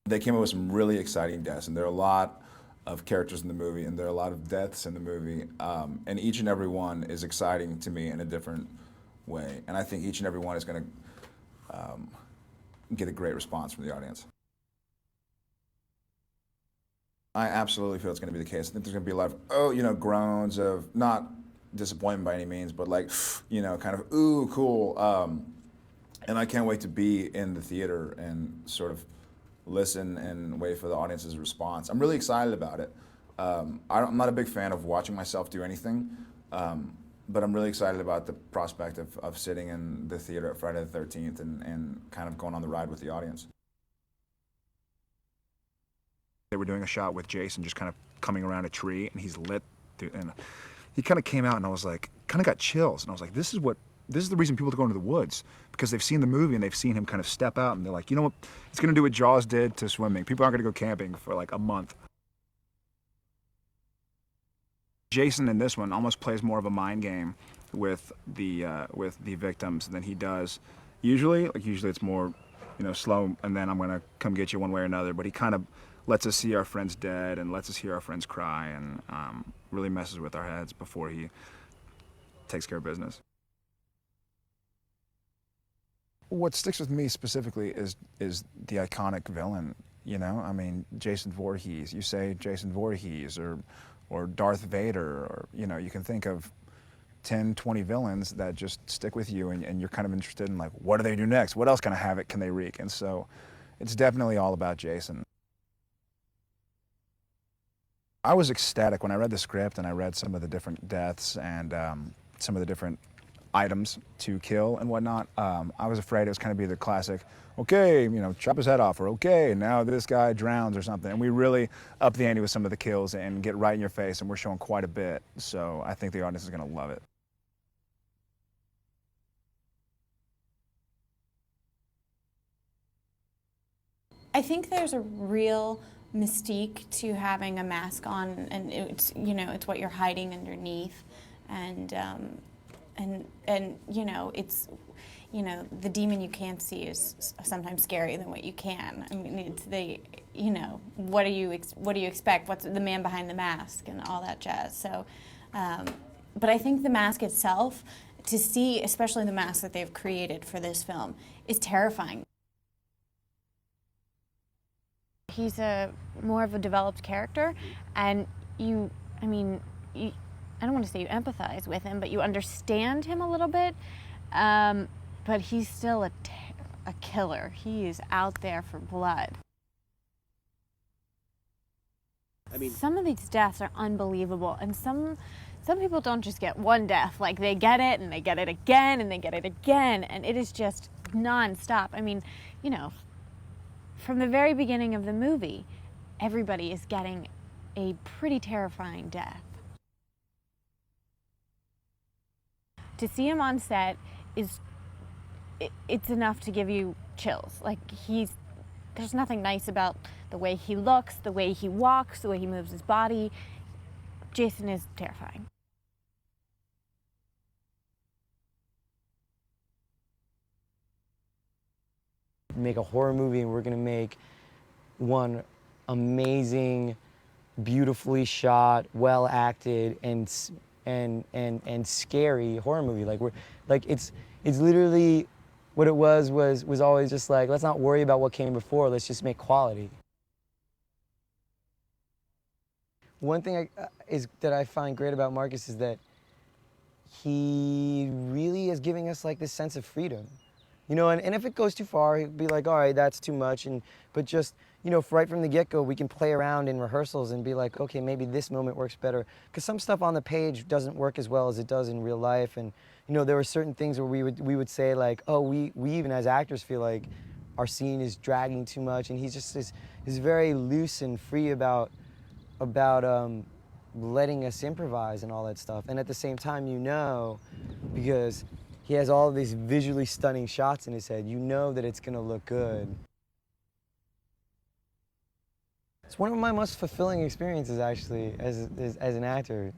They came up with some really exciting deaths, and there are a lot of characters in the movie, and there are a lot of deaths in the movie, and each and every one is exciting to me in a different way, and I think each and every one is going to get a great response from the audience. I absolutely feel it's going to be the case. I think there's going to be a lot of, groans of, not disappointment by any means, but like, kind of, ooh, cool. And I can't wait to be in the theater and sort of listen and wait for the audience's response. I'm really excited about it. I'm not a big fan of watching myself do anything, but I'm really excited about the prospect of sitting in the theater at Friday the 13th and kind of going on the ride with the audience. They were doing a shot with Jason just kind of coming around a tree, and he's lit, and he kind of came out, and I was like, kind of got chills, and I was like, this is the reason people go into the woods, because they've seen the movie and they've seen him kind of step out, and they're like, you know what, it's going to do what Jaws did to swimming. People aren't going to go camping for like a month. Jason in this one almost plays more of a mind game with the victims than he does usually. Like usually it's more, slow, and then I'm going to come get you one way or another, but he kind of lets us see our friends dead and lets us hear our friends cry, and really messes with our heads before he takes care of business. What sticks with me specifically is the iconic villain, I mean, Jason Voorhees. You say Jason Voorhees or Darth Vader, or, you can think of 10, 20 villains that just stick with you, and you're kind of interested in, like, what do they do next? What else kind of havoc can they wreak? And so it's definitely all about Jason. I was ecstatic when I read the script and I read some of the different deaths and some of the different items to kill and whatnot. I was afraid it was kind of be the classic, okay, chop his head off, or okay, now this guy drowns or something. And we really up the ante with some of the kills and get right in your face, and we're showing quite a bit. So I think the audience is going to love it. I think there's a real mystique to having a mask on, and it's what you're hiding underneath, and it's the demon you can't see is sometimes scarier than what you can. I mean, it's what do you expect? What's the man behind the mask and all that jazz? So, but I think the mask itself, to see, especially the mask that they've created for this film, is terrifying. He's more of a developed character, and I don't want to say you empathize with him, but you understand him a little bit. But he's still a killer. He is out there for blood. I mean, some of these deaths are unbelievable, and some people don't just get one death. Like, they get it, and they get it again, and they get it again, and it is just nonstop. I mean, from the very beginning of the movie, everybody is getting a pretty terrifying death. To see him on set it's enough to give you chills. Like, there's nothing nice about the way he looks, the way he walks, the way he moves his body. Jason is terrifying. Make a horror movie, and we're gonna make one amazing, beautifully shot, well acted, and scary horror movie. It's literally what it was always just like, let's not worry about what came before, let's just make quality. One thing that I find great about Marcus is that he really is giving us like this sense of freedom. And if it goes too far, he'd be like, all right, that's too much. But just, right from the get-go, we can play around in rehearsals and be like, okay, maybe this moment works better. Because some stuff on the page doesn't work as well as it does in real life. And, there were certain things where we would say like, oh, we even as actors feel like our scene is dragging too much. And he's just is very loose and free about letting us improvise and all that stuff. And at the same time, because he has all of these visually stunning shots in his head, that it's gonna look good. It's one of my most fulfilling experiences, actually, as an actor.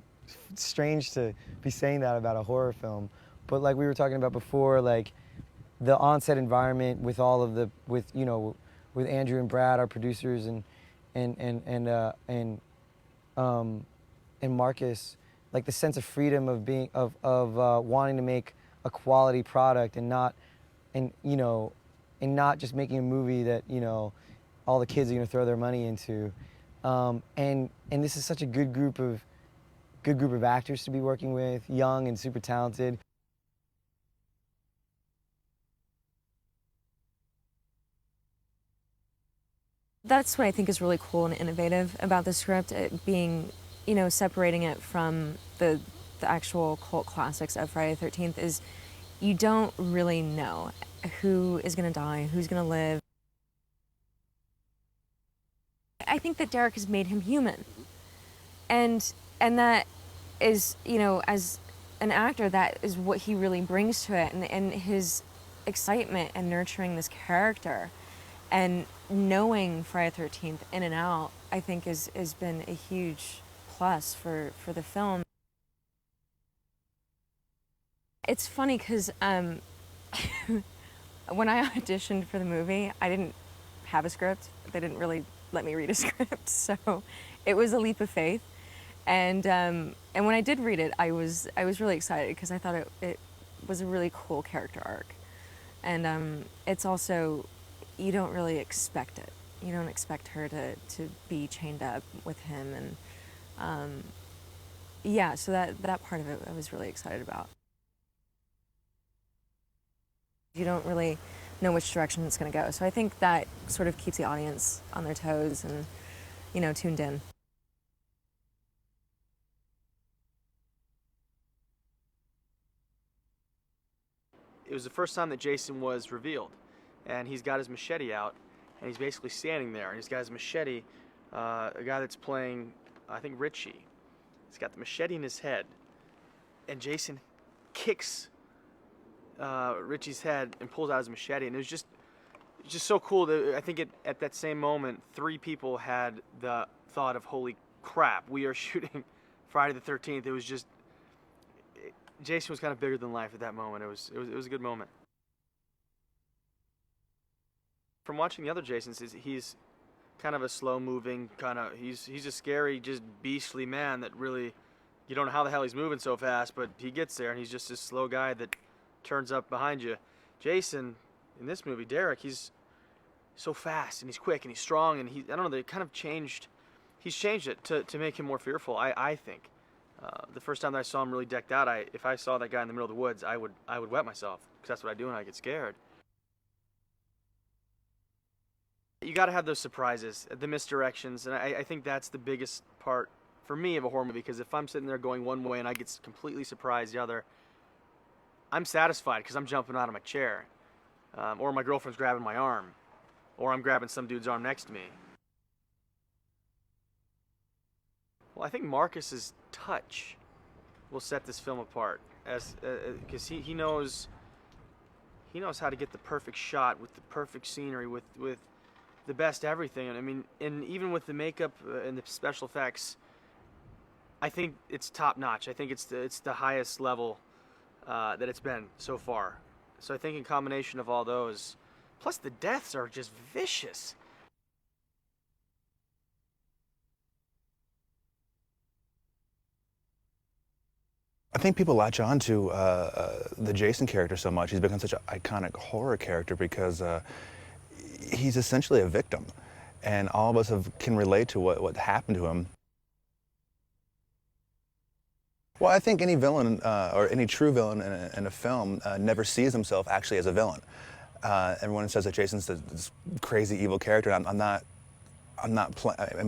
It's strange to be saying that about a horror film, but like we were talking about before, like the on-set environment with all of with Andrew and Brad, our producers, and Marcus, like the sense of freedom of being wanting to make a quality product and not just making a movie that all the kids are going to throw their money into, and this is such a good group of actors to be working with, young and super talented. That's what I think is really cool and innovative about the script, it being, separating it from the actual cult classics of Friday the 13th, is you don't really know who is going to die, who's going to live. I think that Derek has made him human. And that is, as an actor, that is what he really brings to it, and his excitement and nurturing this character and knowing Friday the 13th in and out, I think has been a huge plus for the film. It's funny because when I auditioned for the movie, I didn't have a script. They didn't really let me read a script, so it was a leap of faith. And when I did read it, I was really excited because I thought it was a really cool character arc. And it's also, you don't really expect it. You don't expect her to be chained up with him, and yeah, so that part of it I was really excited about. You don't really know which direction it's going to go, so I think that sort of keeps the audience on their toes and, tuned in. It was the first time that Jason was revealed, and he's got his machete out, and he's basically standing there, and he's got his machete, a guy that's playing, I think, Richie. He's got the machete in his head, and Jason kicks Richie's head and pulls out his machete, and it was just so cool. I think at that same moment, 3 people had the thought of, holy crap, we are shooting Friday the 13th. It was just, Jason was kind of bigger than life at that moment. It was a good moment. From watching the other Jasons, he's kind of a slow-moving, he's a scary, just beastly man that really, you don't know how the hell he's moving so fast, but he gets there, and he's just this slow guy that turns up behind you. Jason, in this movie, Derek, he's so fast, and he's quick, and he's strong, and I don't know, they kind of changed, he's changed it to make him more fearful, I think. The first time that I saw him really decked out, if I saw that guy in the middle of the woods, I would wet myself, because that's what I do when I get scared. You got to have those surprises, the misdirections, and I think that's the biggest part for me of a horror movie, because if I'm sitting there going one way and I get completely surprised the other, I'm satisfied because I'm jumping out of my chair, or my girlfriend's grabbing my arm, or I'm grabbing some dude's arm next to me. Well, I think Marcus's touch will set this film apart, because he knows how to get the perfect shot with the perfect scenery, with the best everything. I mean, and even with the makeup and the special effects, I think it's top notch. I think it's the highest level that it's been so far. So I think in combination of all those, plus the deaths are just vicious. I think people latch on to the Jason character so much. He's become such an iconic horror character because he's essentially a victim, and all of us can relate to what happened to him. Well, I think any villain or any true villain in a film never sees himself actually as a villain. Everyone says that Jason's this crazy evil character. I'm not in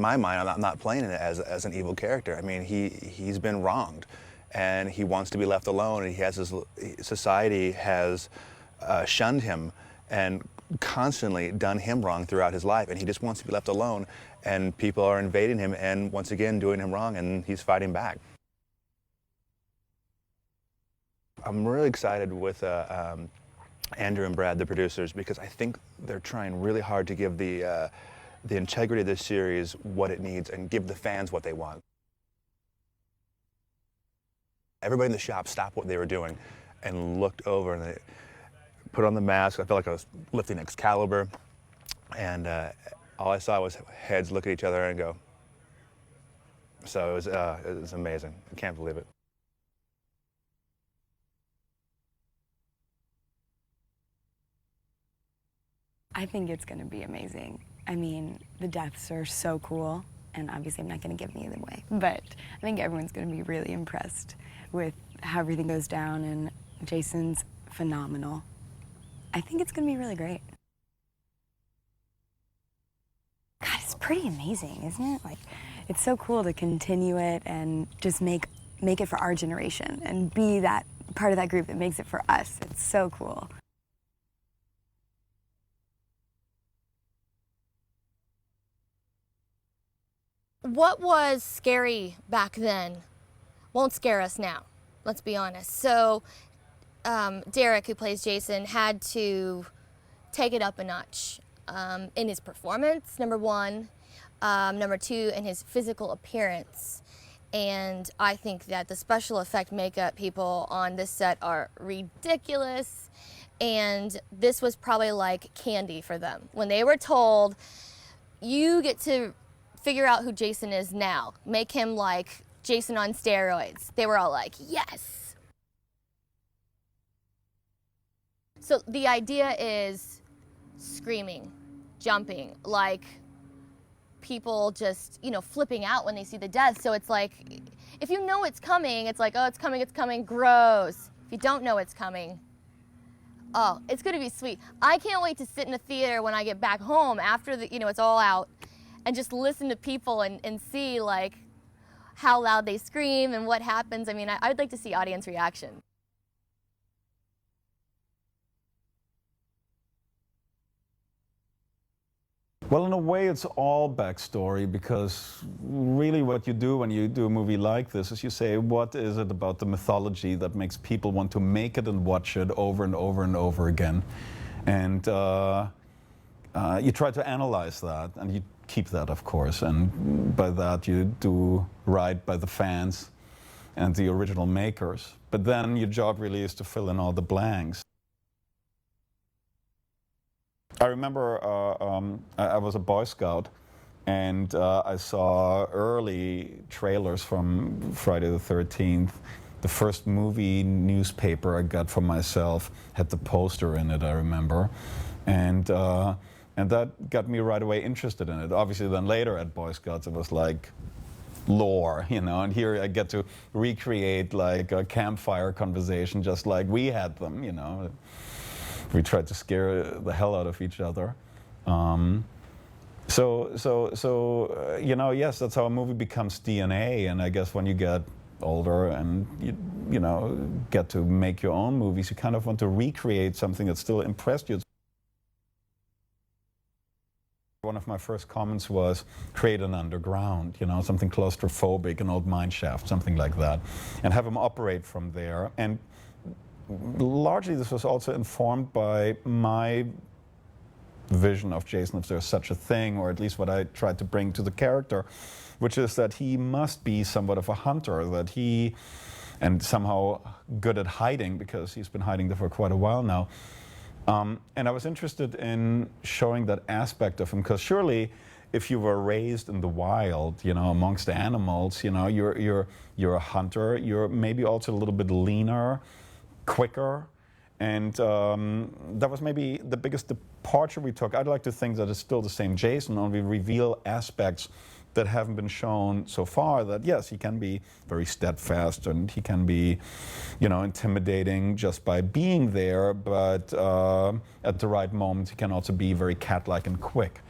my mind, I'm not playing it as an evil character. I mean, he's been wronged, and he wants to be left alone. And society has shunned him and constantly done him wrong throughout his life, and he just wants to be left alone. And people are invading him and once again doing him wrong, and he's fighting back. I'm really excited with Andrew and Brad, the producers, because I think they're trying really hard to give the integrity of this series what it needs and give the fans what they want. Everybody in the shop stopped what they were doing and looked over, and they put on the mask. I felt like I was lifting Excalibur. and all I saw was heads look at each other and go. So it was amazing. I can't believe it. I think it's going to be amazing. I mean, the deaths are so cool, and obviously I'm not going to give any of them away, but I think everyone's going to be really impressed with how everything goes down, and Jason's phenomenal. I think it's going to be really great. God, it's pretty amazing, isn't it? Like, it's so cool to continue it and just make it for our generation and be that part of that group that makes it for us. It's so cool. What was scary back then won't scare us now, let's be honest. So Derek, who plays Jason, had to take it up a notch in his performance, number one. Number two, in his physical appearance. And I think that the special effect makeup people on this set are ridiculous. And this was probably like candy for them. When they were told, you get to figure out who Jason is now, make him like Jason on steroids, they were all like, yes. So the idea is screaming, jumping, like people just, you know, flipping out when they see the death. So it's like, if you know it's coming, it's like, oh, it's coming, gross. If you don't know it's coming, oh, it's gonna be sweet. I can't wait to sit in a theater when I get back home after the, you know, it's all out, and just listen to people and see like how loud they scream and what happens. I mean, I would like to see audience reaction. Well, in a way, it's all backstory, because really what you do when you do a movie like this is you say, what is it about the mythology that makes people want to make it and watch it over and over and over again? And you try to analyze that, and you keep that, of course, and by that you do right by the fans and the original makers. But then your job really is to fill in all the blanks. I remember I was a Boy Scout, and I saw early trailers from Friday the 13th. The first movie newspaper I got for myself had the poster in it, I remember. And that got me right away interested in it. Obviously then later at Boy Scouts it was like lore, you know, and here I get to recreate like a campfire conversation just like we had them, you know. We tried to scare the hell out of each other. You know, yes, that's how a movie becomes DNA. And I guess when you get older and you know, get to make your own movies, you kind of want to recreate something that still impressed you. One of my first comments was create an underground, you know, something claustrophobic, an old mine shaft, something like that, and have them operate from there. And largely this was also informed by my vision of Jason, if there's such a thing, or at least what I tried to bring to the character, which is that he must be somewhat of a hunter, that he, and somehow good at hiding, because he's been hiding there for quite a while now. And I was interested in showing that aspect of him, because surely if you were raised in the wild, you know, amongst the animals, you know, you're a hunter, you're maybe also a little bit leaner, quicker, and that was maybe the biggest departure we took. I'd like to think that it's still the same Jason, only reveal aspects that haven't been shown so far, that yes, he can be very steadfast and he can be, you know, intimidating just by being there, but at the right moment he can also be very cat-like and quick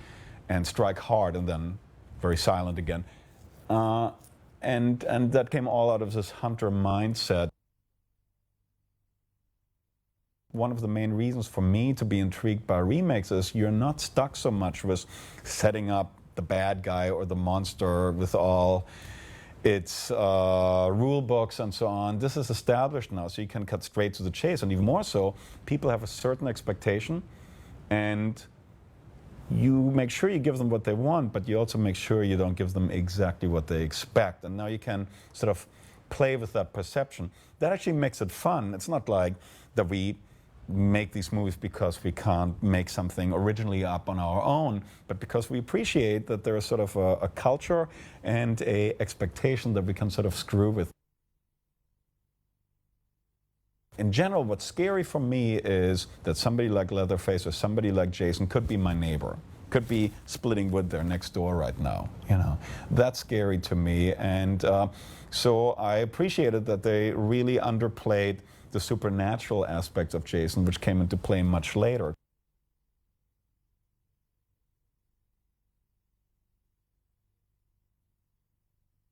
and strike hard and then very silent again. And that came all out of this hunter mindset. One of the main reasons for me to be intrigued by remakes is you're not stuck so much with setting up the bad guy or the monster with all its rule books and so on. This is established now, so you can cut straight to the chase. And even more so, people have a certain expectation, and you make sure you give them what they want, but you also make sure you don't give them exactly what they expect. And now you can sort of play with that perception. That actually makes it fun. It's not like that we make these movies because we can't make something originally up on our own, but because we appreciate that there is sort of a culture and a expectation that we can sort of screw with. In general, what's scary for me is that somebody like Leatherface or somebody like Jason could be my neighbor, could be splitting wood there next door right now. You know, that's scary to me, and so I appreciated that they really underplayed the supernatural aspects of Jason, which came into play much later.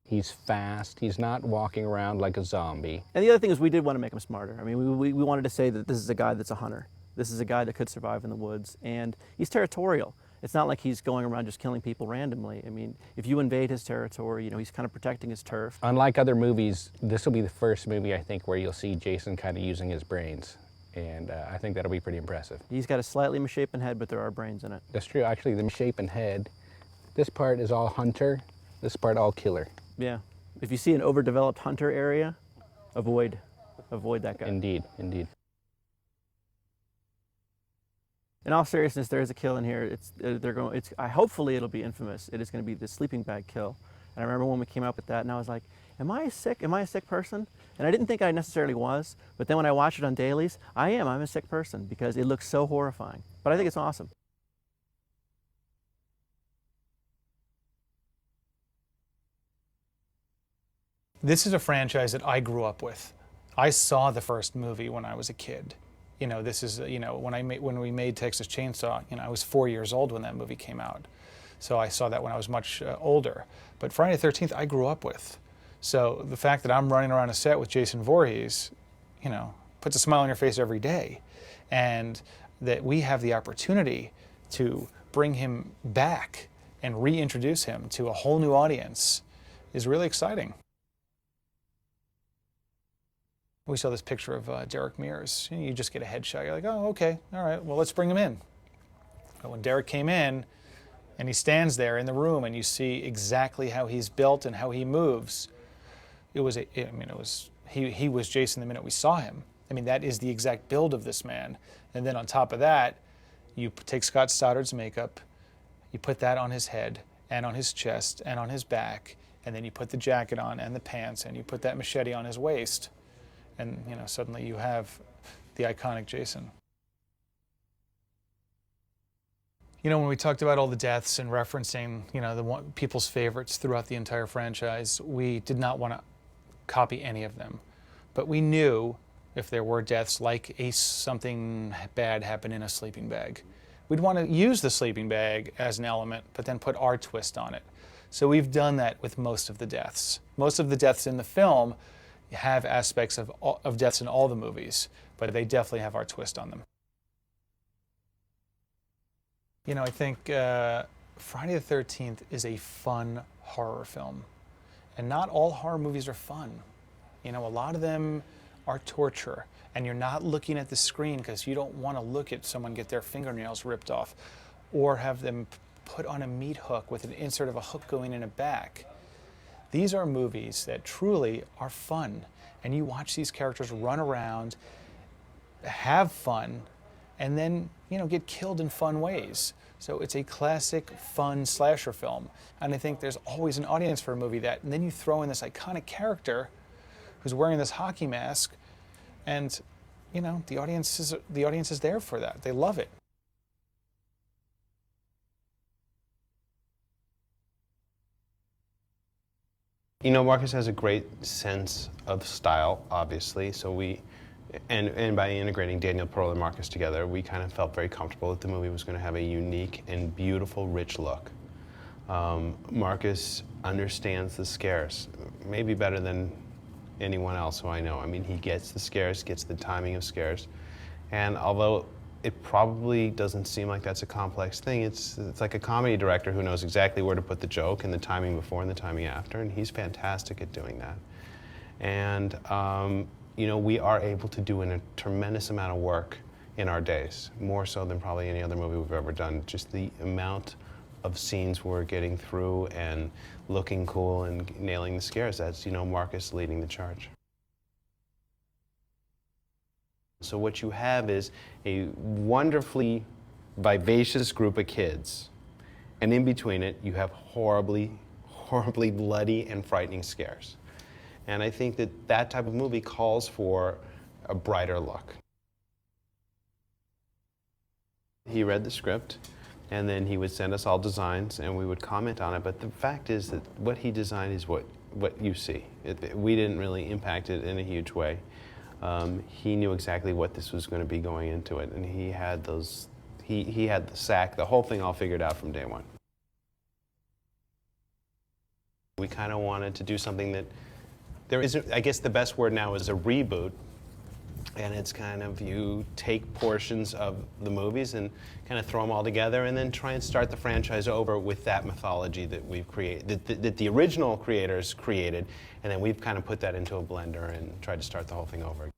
He's fast. He's not walking around like a zombie. And the other thing is we did want to make him smarter. I mean, we wanted to say that this is a guy that's a hunter. This is a guy that could survive in the woods, and he's territorial. It's not like he's going around just killing people randomly. I mean, if you invade his territory, you know, he's kind of protecting his turf. Unlike other movies, this will be the first movie, I think, where you'll see Jason kind of using his brains. And I think that'll be pretty impressive. He's got a slightly misshapen head, but there are brains in it. That's true. Actually, the misshapen head, this part is all hunter, this part all killer. Yeah. If you see an overdeveloped hunter area, avoid that guy. Indeed, indeed. In all seriousness, there is a kill in here. Hopefully it'll be infamous. It is going to be the sleeping bag kill. And I remember when we came up with that, and I was like, am I a sick person? And I didn't think I necessarily was, but then when I watch it on dailies, I'm a sick person because it looks so horrifying. But I think it's awesome. This is a franchise that I grew up with. I saw the first movie when I was a kid. You know, this is, you know, when we made Texas Chainsaw, you know, I was 4 years old when that movie came out. So I saw that when I was much older. But Friday the 13th, I grew up with. So the fact that I'm running around a set with Jason Voorhees, you know, puts a smile on your face every day. And that we have the opportunity to bring him back and reintroduce him to a whole new audience is really exciting. We saw this picture of Derek Mears. You just get a headshot. You're like, oh, okay, all right, well, let's bring him in. But when Derek came in, and he stands there in the room, and you see exactly how he's built and how he moves, he was Jason the minute we saw him. I mean, that is the exact build of this man. And then on top of that, you take Scott Stoddard's makeup, you put that on his head, and on his chest, and on his back, and then you put the jacket on and the pants, and you put that machete on his waist. And, you know, suddenly you have the iconic Jason. You know, when we talked about all the deaths and referencing, you know, people's favorites throughout the entire franchise, we did not want to copy any of them. But we knew if there were deaths like something bad happened in a sleeping bag, we'd want to use the sleeping bag as an element, but then put our twist on it. So we've done that with most of the deaths. Most of the deaths in the film have aspects of deaths in all the movies, but they definitely have our twist on them. You know, I think Friday the 13th is a fun horror film. And not all horror movies are fun. You know, a lot of them are torture. And you're not looking at the screen because you don't want to look at someone get their fingernails ripped off or have them put on a meat hook with an insert of a hook going in a back. These are movies that truly are fun, and you watch these characters run around, have fun, and then, you know, get killed in fun ways. So it's a classic, fun slasher film, and I think there's always an audience for a movie that, and then you throw in this iconic character who's wearing this hockey mask, and, you know, the audience is there for that. They love it. You know, Marcus has a great sense of style, obviously, so and by integrating Daniel Pearl and Marcus together, we kind of felt very comfortable that the movie was going to have a unique and beautiful, rich look. Marcus understands the scares, maybe better than anyone else who I know. I mean, he gets the scares, gets the timing of scares, and although it probably doesn't seem like that's a complex thing. It's like a comedy director who knows exactly where to put the joke and the timing before and the timing after, and he's fantastic at doing that. And, you know, we are able to do a tremendous amount of work in our days, more so than probably any other movie we've ever done. Just the amount of scenes we're getting through and looking cool and nailing the scares, that's, you know, Marcus leading the charge. So what you have is a wonderfully vivacious group of kids, and in between it, you have horribly, horribly bloody and frightening scares. And I think that that type of movie calls for a brighter look. He read the script, and then he would send us all designs, and we would comment on it. But the fact is that what he designed is what you see. We didn't really impact it in a huge way. He knew exactly what this was going to be going into it, and he had those. He had the sack, the whole thing all figured out from day one. We kind of wanted to do something that there isn't. I guess the best word now is a reboot. And it's kind of, you take portions of the movies and kind of throw them all together and then try and start the franchise over with that mythology that we've created, that the original creators created, and then we've kind of put that into a blender and tried to start the whole thing over.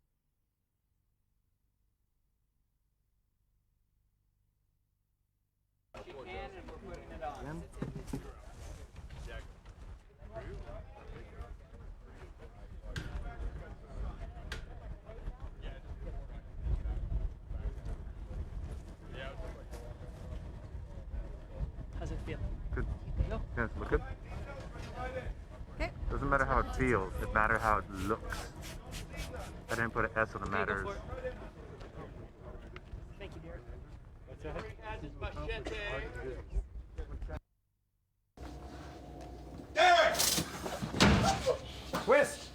How's it feel? Good. No? Yes, look good. Okay. Doesn't matter how it feels, it matters how it looks. I didn't put an S on the matters. Thank you, Derek. Derek! Twist!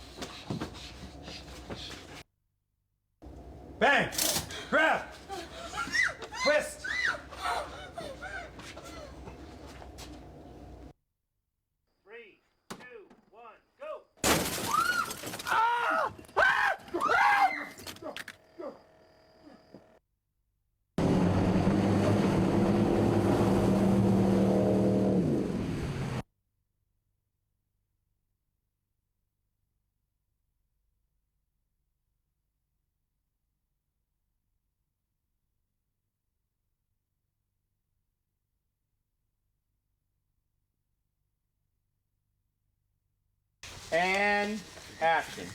Bang! Grab! Twist! And action.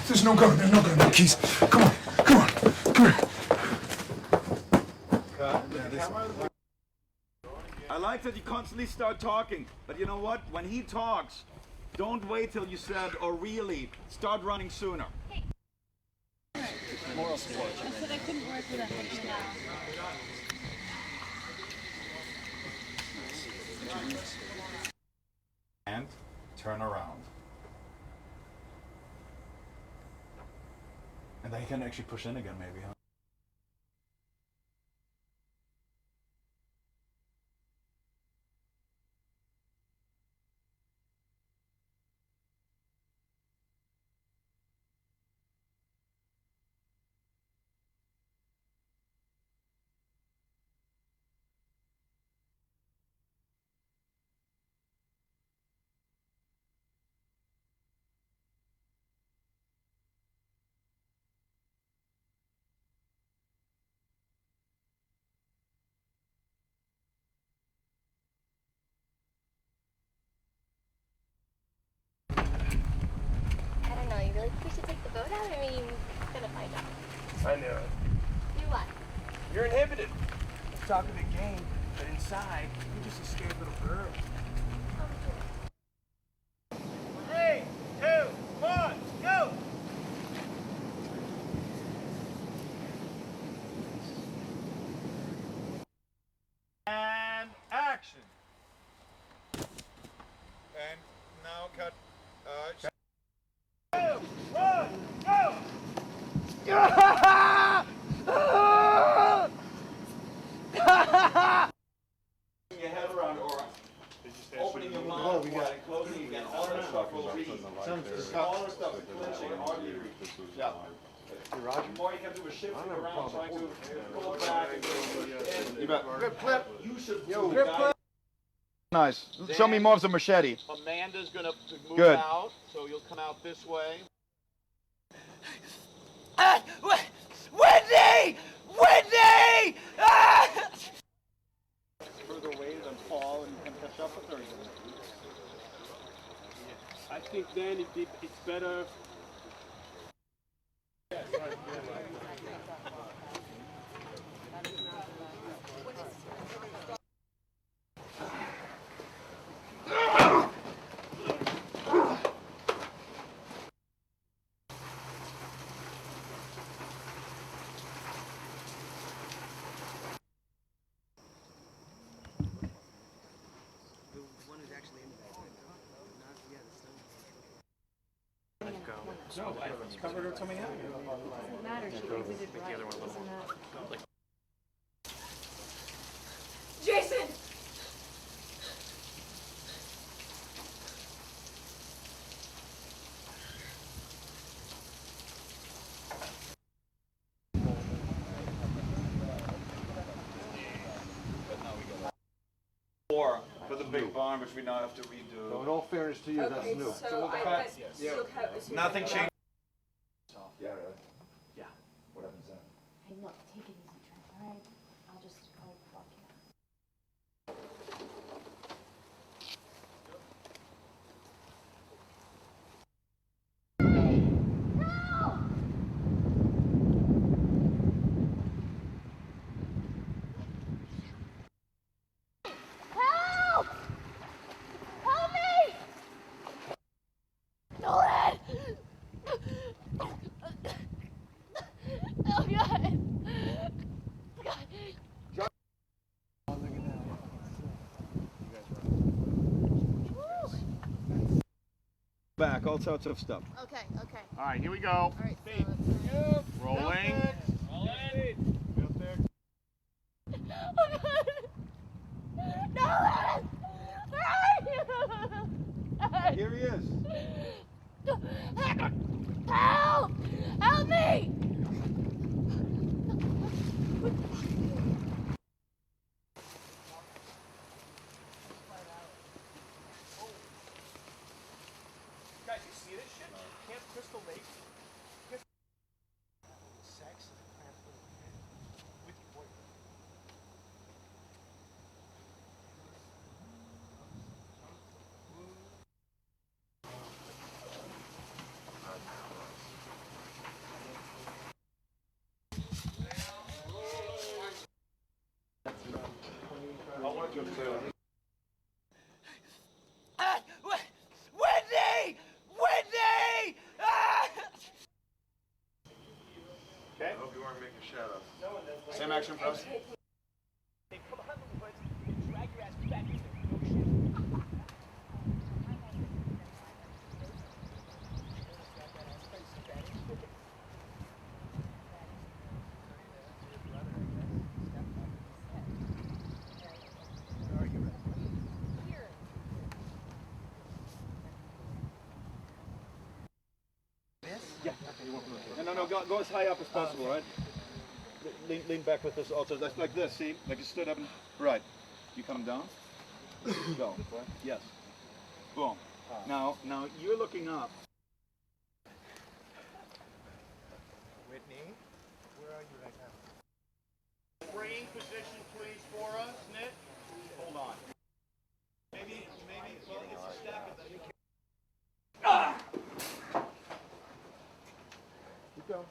There's no gun, no keys. Come on, come here. I like that you constantly start talking, but you know what? When he talks, don't wait till you said, or really, start running sooner. Moral support. I said I couldn't work with that now. And turn around. And then you can actually push in again, maybe, huh? I don't know, you really think we should take the boat out? I mean, we're gonna find out. I knew it. Do what? You're inhibited. Let's talk a big game, but inside, you're just a scared little girl. 3, 2, 1, go! And action. And now cut. 2, 1, go! Your head around, or opening your mouth wide and closing again, all that stuff will read. All that stuff is clenching, hard to read. Yeah. More you can do is shifting around, trying to go back and go in. You bet. Grip clip. You should Grip clip. Nice. Show me more of the machete. Amanda's gonna move Good. out, so you'll come out this way. Wendy! Wendy! Ah! Further away than fall and catch up with her. I think then it's better. No, I covered her something else. Doesn't matter. She exited right. Doesn't matter. Jason! For the big barn, which we now have to redo. So in all fairness to you, that's new. Nothing changed. Yeah, really? Yeah. What happens then? Hey, look, take it easy, Trent. All right, I'll just go fuck you. Help! Help me! Nolan! Oh God! God. Back, all sorts of stuff. Okay, okay. All right, here we go. All right, Speed. so Rolling. Rolling. Oh God! Nolan! Here he is. Help! Help me! Guys, you see this shit? Camp Crystal Lake? Sex with your boyfriend. Wendy! Wendy! Ah! Okay. I hope you weren't making shadows. Same action for us. Hey, come on, let's drag your ass back in there. Yeah. No, go as high up as possible, right? Lean back with this also. That's like this, see? Like you stood up and... Right. You come down. Go. Yes. Boom. Now you're looking up. Whitney, where are you right now? Frame position, please, for us, Nick. Hold on. Maybe, well, it's a step, but then you can. Ah! Keep going.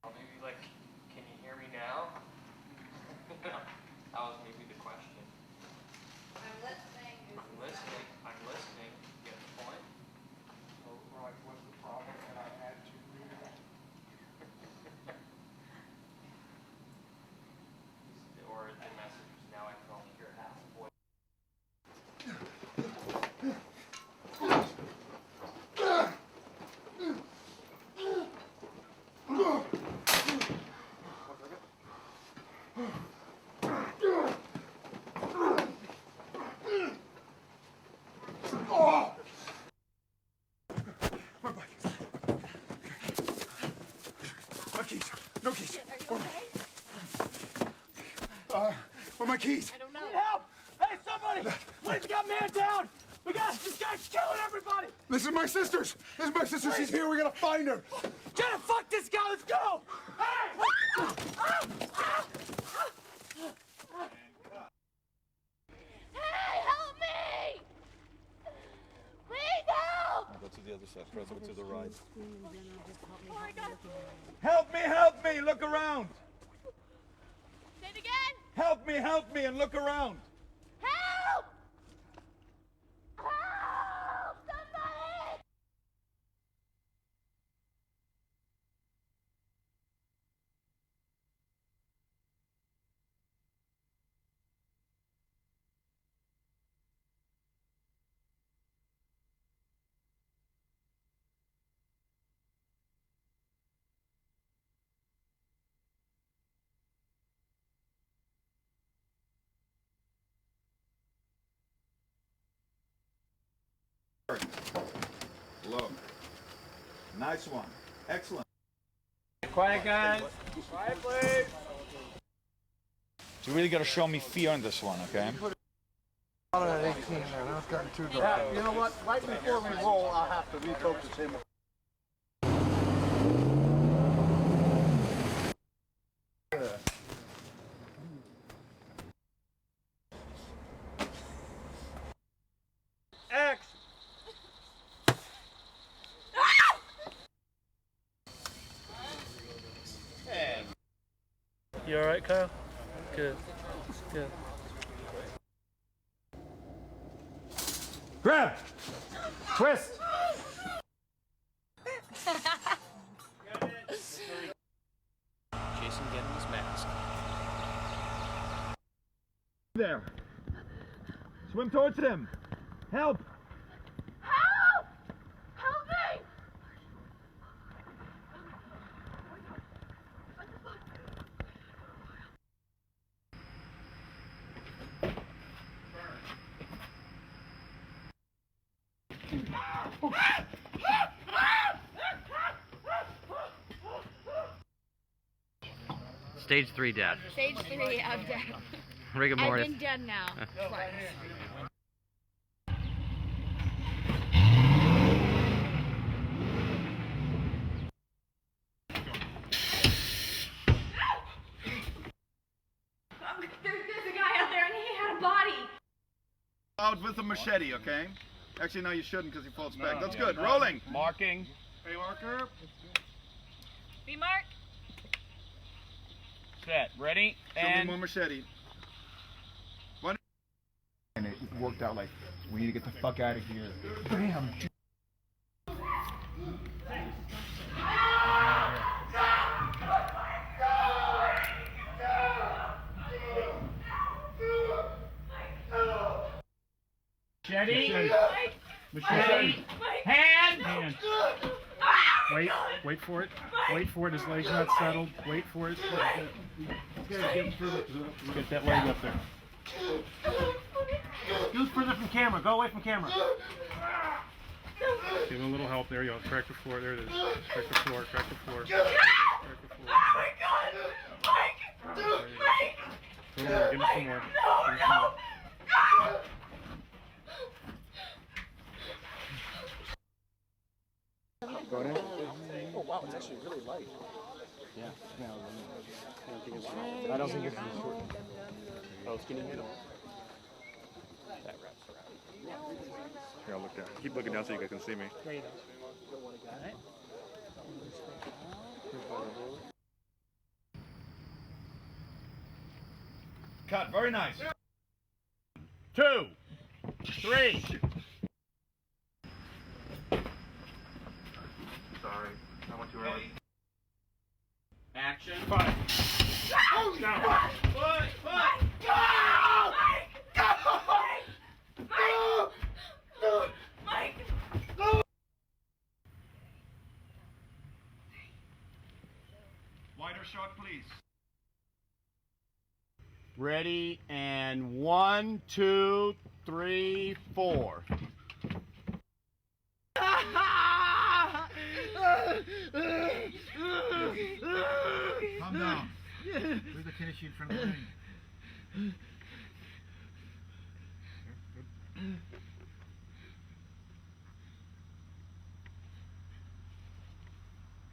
Maybe like, can you hear me now? That was maybe the question. I'm listening. I'm listening. You get the point? So, right, what's the problem that I had to read it? Or the message is now I can only hear half the voice. keys. No keys. Where are my keys? I don't know. Need help! Hey, somebody! Please got man down! This guy's killing everybody! This is my sister's. This is my sister. She's here. We gotta find her. Jenna, fuck this guy! Let's go! Hey! Hey, help me! Please help! Go to the other side. Press over to the right. Oh my God. Help me! Look around! Say it again. Help me, and look around! Help! Help! Somebody! Look. Nice one. Excellent. Quiet, guys. Quiet, please. You really got to show me fear on this one, okay? At 18 there. Now it's gotten too dark. Yeah, you know what? Right before we roll, I'll have to refocus him. X. You all right, Kyle? Good. Good. Grab. Twist. Jason getting his mask. There. Swim towards him. Help. Help! Help me! Stage 3 death. Stage 3, I'm dead. Rigor mortis. I've been dead now. Twice. There's a guy out there and he had a body. Out with a machete, okay? Actually, no, you shouldn't because he falls back. That's good. Rolling. Marking. Hey, marker. Be Mark. Set. Ready? Show me And more machete. One. And it worked out like, we need to get the fuck out of here. Bam. machete. Machete. Hand. Wait for it. Wait for it. His leg's not settled. Wait for it. Get that leg up there. Scoot further from camera. Go away from camera. Give him a little help there. You'll crack the floor. There it is. Crack the floor. Crack the floor. Crack the floor. Oh my God! Mike! Dude, Mike! Give him some more. No! Go in. Oh wow, it's actually really light. Yeah. I don't think it's short. Oh, skinny middle. That wraps around. Here, I'll look down. Keep looking down so you guys can see me. There you go. Cut. Very nice. 2, 3. Sorry, I went too early. Action. Fight. Oh, down. Foot. Go! Mike! Wider shot, please. Ready, and 1, 2, 3, 4. Calm down. Leave the kidney sheet in front of the ring.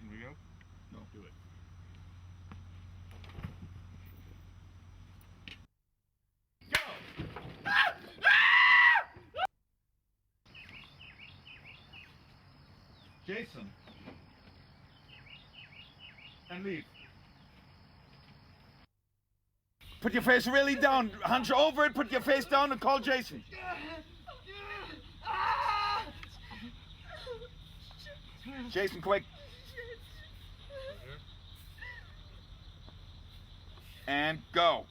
Here we go? No. Do it. Jason. And leave. Put your face really down. Hunch over it, put your face down and call Jason. Jason, quick. And go.